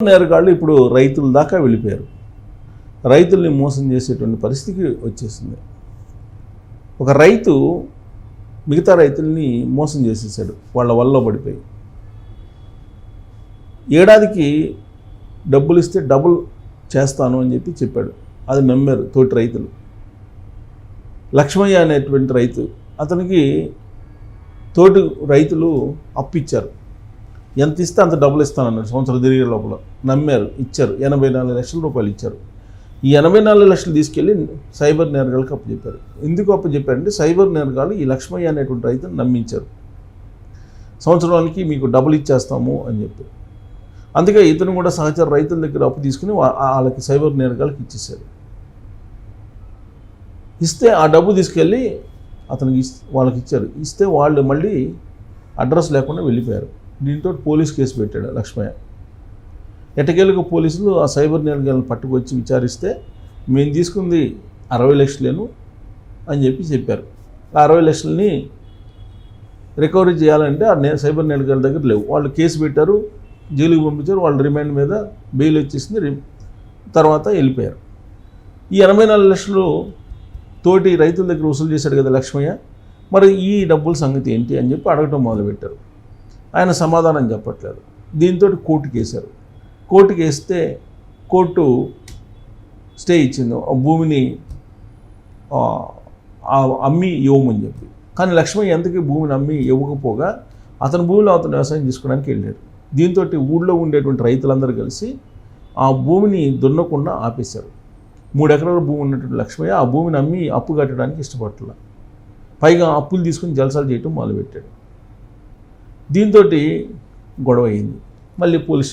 నేరగాళ్ళు ఇప్పుడు రైతుల దాకా వెళ్ళిపోయారు. రైతుల్ని మోసం చేసేటువంటి పరిస్థితికి వచ్చేసింది. ఒక రైతు మిగతా రైతుల్ని మోసం చేసేసాడు వాళ్ళ వల్ల పడిపోయి. ఏడాదికి డబ్బులు ఇస్తే డబుల్ చేస్తాను అని చెప్పాడు. అది నమ్మారు తోటి రైతులు. లక్ష్మయ్య అనేటువంటి రైతు, అతనికి తోటి రైతులు అప్పు ఇచ్చారు. ఎంత ఇస్తే అంత డబ్బులు ఇస్తానన్నాడు. సంవత్సరం తిరిగే లోపల నమ్మారు, ఇచ్చారు. 84 లక్షల రూపాయలు ఇచ్చారు. ఈ 84 లక్షలు తీసుకెళ్ళి సైబర్ నేరగాళ్ళకి అప్పచెప్పారు. ఎందుకు అప్పచెప్పారంటే సైబర్ నేరగాళ్ళు ఈ లక్ష్మయ్య అనేటువంటి రైతుని నమ్మించారు. సంవత్సరానికి మీకు డబ్బులు ఇచ్చేస్తాము అని చెప్పి. అందుకే ఇతను కూడా సహచర రైతుల దగ్గర అప్పు తీసుకుని వాళ్ళకి సైబర్ నేరగాళ్ళకి ఇచ్చేసారు. ఇస్తే ఆ డబ్బు తీసుకెళ్ళి అతనికి వాళ్ళకి ఇచ్చారు. ఇస్తే వాళ్ళు మళ్ళీ అడ్రస్ లేకుండా వెళ్ళిపోయారు. దీంతో పోలీస్ కేసు పెట్టాడు లక్ష్మయ్య. ఎట్టకేలకు పోలీసులు ఆ సైబర్ నేరగాళ్ళని పట్టుకొచ్చి విచారిస్తే మేము తీసుకుంది 60 లక్షలేను అని చెప్పారు. ఆ 60 లక్షలని రికవరీ చేయాలంటే ఆ సైబర్ నేరగాళ్ళ దగ్గర లేవు. వాళ్ళు కేసు పెట్టారు, జైలుకి పంపించారు. వాళ్ళు రిమాండ్ మీద బెయిల్ వచ్చేసింది. తర్వాత వెళ్ళిపోయారు. ఈ 84 లక్షలు తోటి రైతుల దగ్గర వసూలు చేశాడు కదా లక్ష్మయ్య, మరి ఈ డబ్బుల సంగతి ఏంటి అని చెప్పి అడగటం మొదలుపెట్టారు. ఆయన సమాధానం చెప్పట్లేదు. దీంతో కోర్టుకి వేశారు. కోర్టుకి వేస్తే కోర్టు స్టే ఇచ్చింది, ఆ భూమిని అమ్మి ఇవ్వమని చెప్పి. కానీ లక్ష్మయ్య ఎంతకీ భూమిని అమ్మి ఇవ్వకపోగా అతని భూమిలో అతను వ్యవసాయం చేసుకోవడానికి వెళ్ళాడు. దీంతో ఊళ్ళో ఉండేటువంటి రైతులందరూ కలిసి ఆ భూమిని దున్నకుండా ఆపేశారు. 3 ఎకరాల భూమి ఉన్నటువంటి లక్ష్మయ్య ఆ భూమిని అమ్మి అప్పు కట్టడానికి ఇష్టపడట్ల. పైగా అప్పులు తీసుకుని జలసాలు చేయటం మొదలుపెట్టాడు. దీంతో గొడవ అయింది. మళ్ళీ పోలీస్